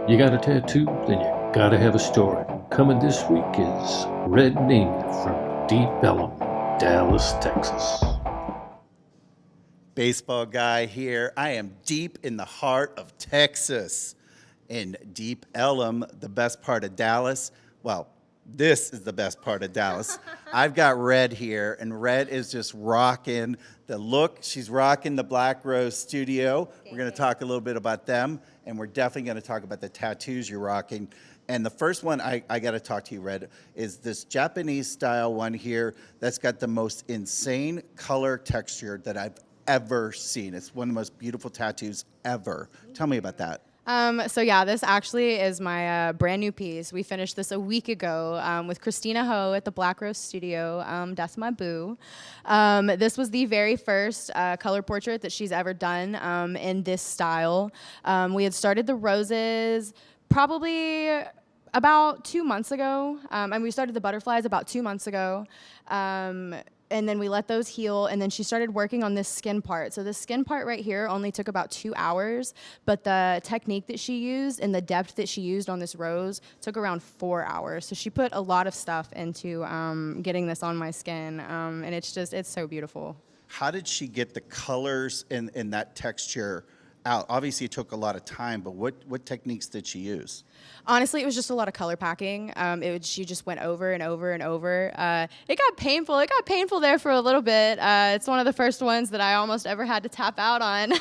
You got a tattoo? Then you gotta have a story. Coming this week is Red and Amy from Deep Ellum, Dallas, Texas. Baseball guy here. I am deep in the heart of Texas, in Deep Ellum, the best part of Dallas. Well, this is the best part of Dallas. I've got Red here, and Red is just rocking the look. She's rocking the Black Rose Studio. We're going to talk a little bit about them, and we're definitely going to talk about the tattoos you're rocking. And the first one I got to talk to you, Red, is this Japanese style one here that's got the most insane color texture that I've ever seen. It's one of the most beautiful tattoos ever. Tell me about that. So yeah, this actually is my brand new piece. We finished this a week ago with Kristina Ho at the Black Rose Studio. That's my boo. This was the very first color portrait that she's ever done in this style. We had started the roses probably about 2 months ago, and we started the butterflies about 2 months ago. And then we let those heal, and then she started working on this skin part. So this skin part right here only took about 2 hours, but the technique that she used and the depth that she used on this rose took around 4 hours. So she put a lot of stuff into getting this on my skin, and it's so beautiful. How did she get the colors in that texture out? Obviously, it took a lot of time, but what techniques did she use? Honestly, it was just a lot of color packing. She just went over and over and over. It got painful. It got painful there for a little bit. It's one of the first ones that I almost ever had to tap out on.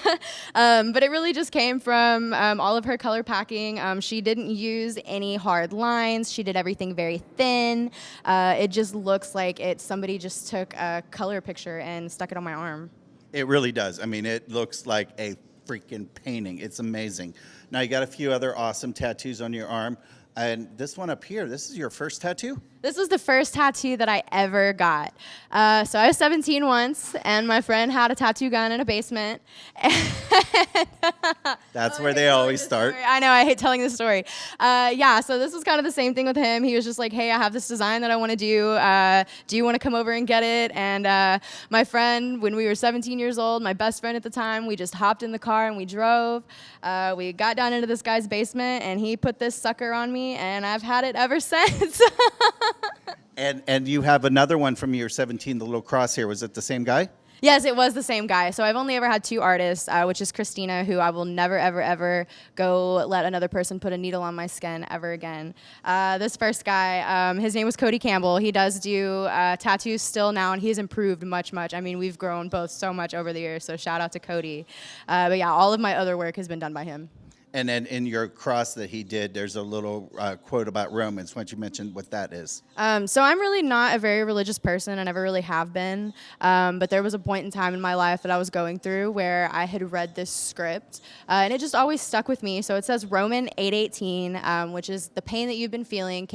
But it really just came from all of her color packing. She didn't use any hard lines. She did everything very thin. It just looks like somebody just took a color picture and stuck it on my arm. It really does. I mean, it looks like a freaking painting. It's amazing. Now, you got a few other awesome tattoos on your arm. And this one up here, this is your first tattoo? This was the first tattoo that I ever got. So I was 17 once, and my friend had a tattoo gun in a basement. That's where they always start. I know, I hate telling this story. Yeah, so this was kind of the same thing with him. He was just like, hey, I have this design that I want to do. Do you want to come over and get it? And my friend, when we were 17 years old, my best friend at the time, we just hopped in the car and we drove. We got down into this guy's basement, and he put this sucker on me, and I've had it ever since. And you have another one from your 17, the little cross here. Was it the same guy? Yes, it was the same guy. So I've only ever had 2 artists, which is Kristina, who I will never, ever, ever go let another person put a needle on my skin ever again. This first guy, his name was Cody Campbell. He does do tattoos still now, and he's improved much, much. I mean, we've grown both so much over the years, so shout out to Cody. But yeah, all of my other work has been done by him. And then in your cross that he did, there's a little quote about Romans. Why don't you mention what that is? So I'm really not a very religious person. I never really have been. But there was a point in time in my life that I was going through where I had read this script, and it just always stuck with me. So it says Roman 8:18, which is the pain that you've been feeling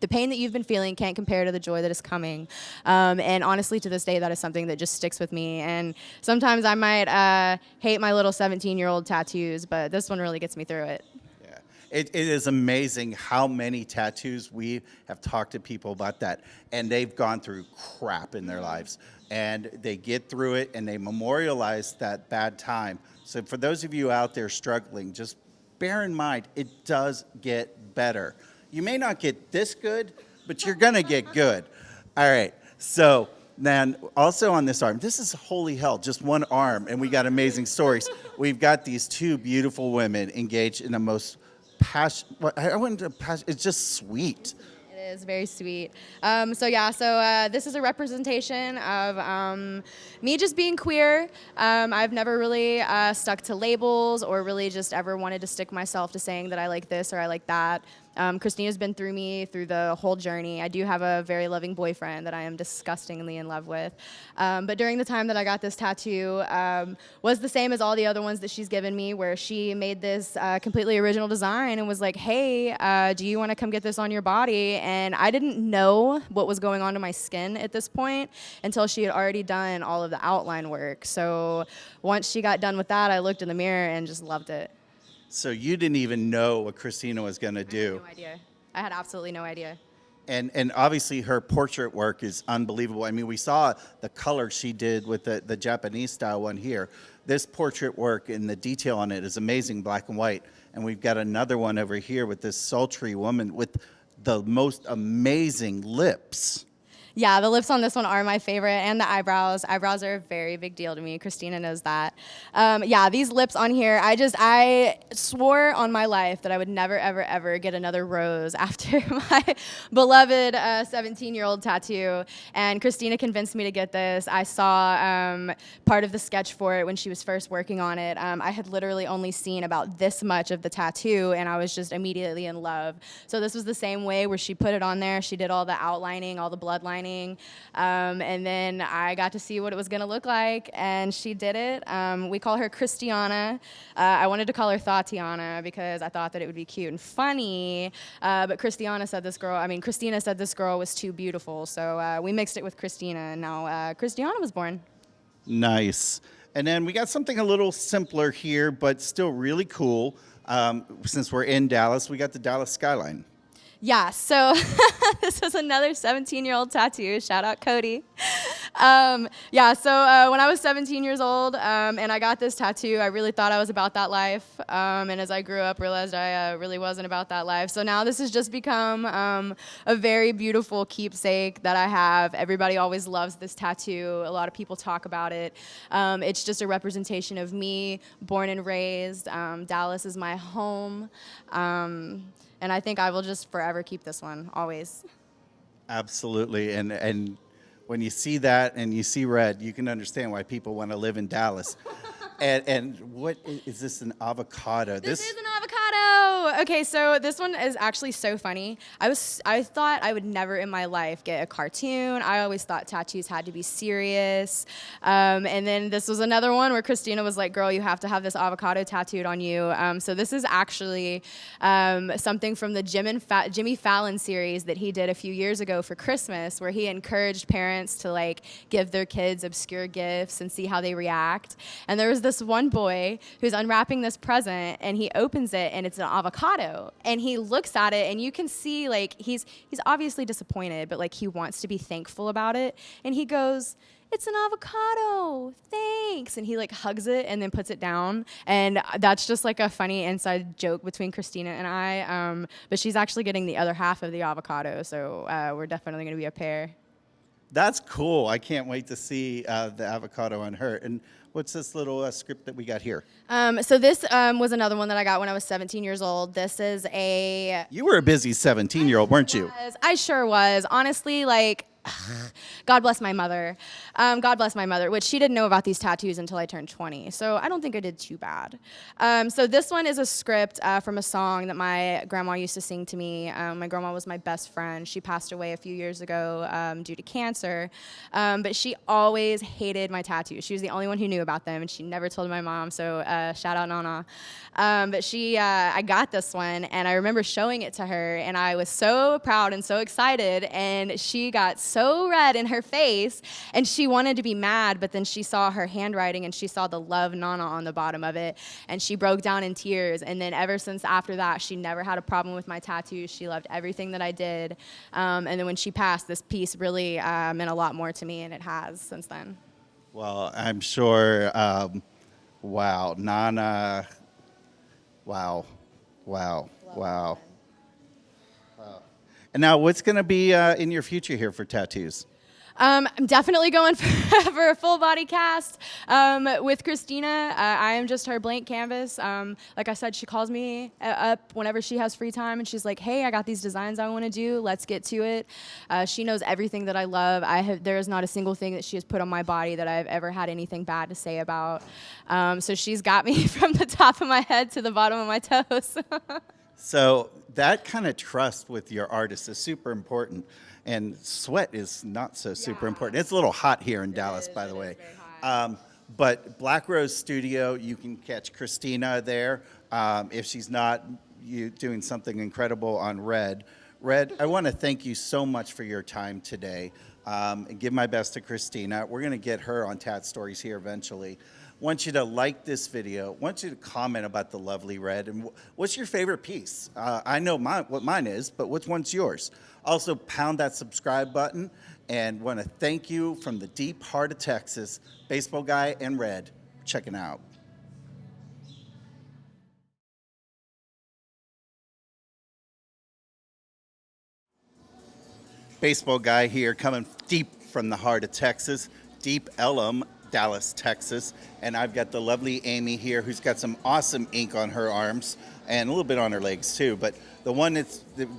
the pain that you've been feeling can't compare to the joy that is coming. And honestly, to this day, that is something that just sticks with me. And sometimes I might hate my little 17-year-old tattoos, but this one really gets me through it. Yeah, it is amazing how many tattoos we have talked to people about that. And they've gone through crap in their lives. And they get through it, and they memorialize that bad time. So for those of you out there struggling, just bear in mind, it does get better. You may not get this good, but you're going to get good. All right. So then also on this arm, this is holy hell, just one arm, and we got amazing stories. We've got these 2 beautiful women engaged in the most it's just sweet. It is very sweet. So this is a representation of me just being queer. I've never really stuck to labels or really just ever wanted to stick myself to saying that I like this or I like that. Kristina's been through me through the whole journey. I do have a very loving boyfriend that I am disgustingly in love with. But during the time that I got this tattoo was the same as all the other ones that she's given me, where she made this completely original design and was like, hey, do you want to come get this on your body? And I didn't know what was going on to my skin at this point until she had already done all of the outline work. So once she got done with that, I looked in the mirror and just loved it. So you didn't even know what Kristina was going to do. I had no idea. I had absolutely no idea. And obviously her portrait work is unbelievable. I mean, we saw the color she did with the Japanese style one here. This portrait work and the detail on it is amazing, black and white. And we've got another one over here with this sultry woman with the most amazing lips. Yeah, the lips on this one are my favorite, and the eyebrows. Eyebrows are a very big deal to me. Kristina knows that. Yeah, these lips on here, I swore on my life that I would never, ever, ever get another rose after my beloved 17-year-old tattoo. And Kristina convinced me to get this. I saw part of the sketch for it when she was first working on it. I had literally only seen about this much of the tattoo, and I was just immediately in love. So this was the same way where she put it on there. She did all the outlining, all the blood lining. And then I got to see what it was going to look like, and she did it. We call her Kristina. I wanted to call her Tatiana because I thought that it would be cute and funny, but Kristina said this girl was too beautiful, so we mixed it with Kristina, and now Kristina was born. Nice. And then we got something a little simpler here, but still really cool. Since we're in Dallas, we got the Dallas skyline. Yeah, so this was another 17-year-old tattoo. Shout out Cody. When I was 17 years old and I got this tattoo, I really thought I was about that life. And as I grew up, realized I really wasn't about that life. So now this has just become a very beautiful keepsake that I have. Everybody always loves this tattoo. A lot of people talk about it. It's just a representation of me, born and raised. Dallas is my home. And I think I will just forever keep this one, always. Absolutely. And when you see that and you see red, you can understand why people want to live in Dallas. And what is this, an avocado? This is an avocado. Okay, so this one is actually so funny. I thought I would never in my life get a cartoon. I always thought tattoos had to be serious. And then this was another one where Kristina was like, girl, you have to have this avocado tattooed on you. So this is actually something from the Jimmy Fallon series that he did a few years ago for Christmas, where he encouraged parents to like give their kids obscure gifts and see how they react. And there was this one boy who's unwrapping this present, and he opens it, and it's an avocado. And he looks at it, and you can see like he's obviously disappointed, but like he wants to be thankful about it. And he goes, "It's an avocado, thanks." And he like hugs it and then puts it down. And that's just like a funny inside joke between Kristina and I. But she's actually getting the other half of the avocado, so we're definitely going to be a pair. That's cool. I can't wait to see the avocado on her. And what's this little script that we got here? So this was another one that I got when I was 17 years old. This is a... You were a busy 17-year-old, weren't you? I sure was. Honestly, like... God bless my mother. God bless my mother, which she didn't know about these tattoos until I turned 20. So I don't think I did too bad. So this one is a script from a song that my grandma used to sing to me. My grandma was my best friend. She passed away a few years ago due to cancer. But she always hated my tattoos. She was the only one who knew about them, and she never told my mom. So shout out Nana. But I got this one, and I remember showing it to her, and I was so proud and so excited, and she got so red in her face, and she wanted to be mad, but then she saw her handwriting, and she saw the love Nana on the bottom of it, and she broke down in tears. And then ever since after that, she never had a problem with my tattoos. She loved everything that I did. And then when she passed, this piece really meant a lot more to me, and it has since then. Well, I'm sure, wow, Nana, wow. And now what's going to be in your future here for tattoos? I'm definitely going for a full body cast with Kristina. I am just her blank canvas. Like I said, she calls me up whenever she has free time, and she's like, "Hey, I got these designs I want to do. Let's get to it." She knows everything that I love. There is not a single thing that she has put on my body that I've ever had anything bad to say about. So she's got me from the top of my head to the bottom of my toes. So that kind of trust with your artist is super important, and sweat is not so super important. It's a little hot here in Dallas, by the way. But Black Rose Studio, you can catch Kristina there if she's not doing something incredible on Red. Red, I want to thank you so much for your time today, and give my best to Kristina. We're going to get her on Tat-Stories here eventually. Want you to like this video. Want you to comment about the lovely Red. And what's your favorite piece? I know what mine is, but which one's yours? Also, pound that subscribe button. And want to thank you from the deep heart of Texas, Baseball Guy and Red, checking out. Baseball guy here coming deep from the heart of Texas, Deep Ellum, Dallas, Texas. And I've got the lovely Amy here who's got some awesome ink on her arms and a little bit on her legs too. But the one that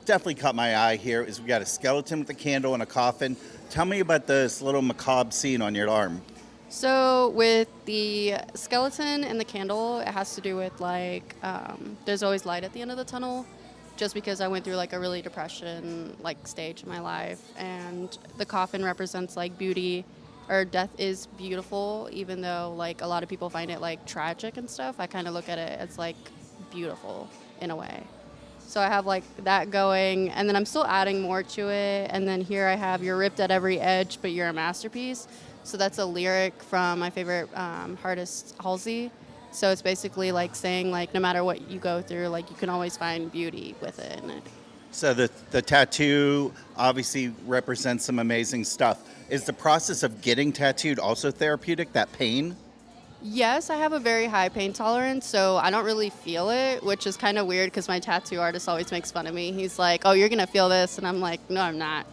definitely caught my eye here is we got a skeleton with a candle and a coffin. Tell me about this little macabre scene on your arm. So with the skeleton and the candle, it has to do with there's always light at the end of the tunnel, just because I went through like a really depression stage in my life, and the coffin represents like beauty, or death is beautiful, even though a lot of people find it tragic and stuff. I kind of look at it as beautiful in a way. So I have that going, and then I'm still adding more to it. And then here I have "You're ripped at every edge, but you're a masterpiece." So that's a lyric from my favorite artist, Halsey. So it's basically saying no matter what you go through, you can always find beauty within it. So the tattoo obviously represents some amazing stuff. Is the process of getting tattooed also therapeutic, that pain? Yes, I have a very high pain tolerance, so I don't really feel it, which is kind of weird because my tattoo artist always makes fun of me. He's like, "Oh, you're going to feel this." And I'm like, "No, I'm not."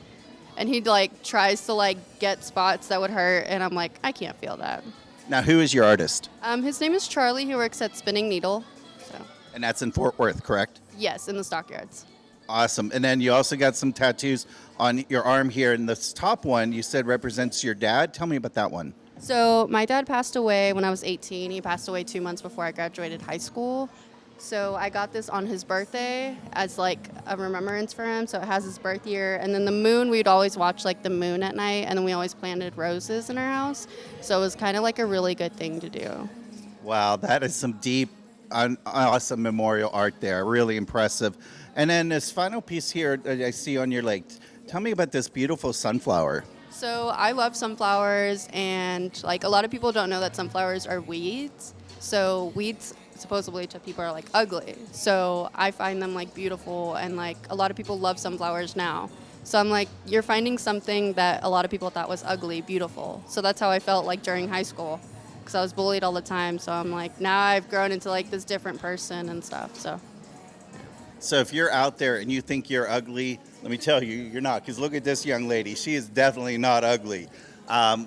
And he tries to get spots that would hurt, and I'm like, "I can't feel that." Now, who is your artist? His name is Charlie. He works at Spinning Needle. So And that's in Fort Worth, correct? yes, in the stockyards. Awesome. And then you also got some tattoos on your arm here. And this top one you said represents your dad. Tell me about that one. So my dad passed away when I was 18. He passed away 2 months before I graduated high school. So I got this on his birthday as a remembrance for him. So it has his birth year. And then the moon, we'd always watch the moon at night. And then we always planted roses in our house. So it was kind of a really good thing to do. Wow, that is some deep, awesome memorial art there. Really impressive. And then this final piece here that I see on your leg. Tell me about this beautiful sunflower. So I love sunflowers, and a lot of people don't know that sunflowers are weeds. So weeds supposedly to people are ugly. So I find them beautiful, and a lot of people love sunflowers now. So I'm you're finding something that a lot of people thought was ugly beautiful. So that's how I felt during high school, because I was bullied all the time. So I'm now I've grown into this different person and stuff. So if you're out there and you think you're ugly, let me tell you, you're not. Because look at this young lady. She is definitely not ugly.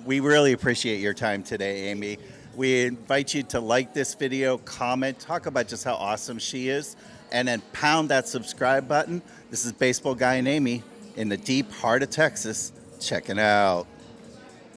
We really appreciate your time today, Amy. We invite you to like this video, comment, talk about just how awesome she is, and then pound that subscribe button. This is Baseball Guy and Amy in the deep heart of Texas. Check it out.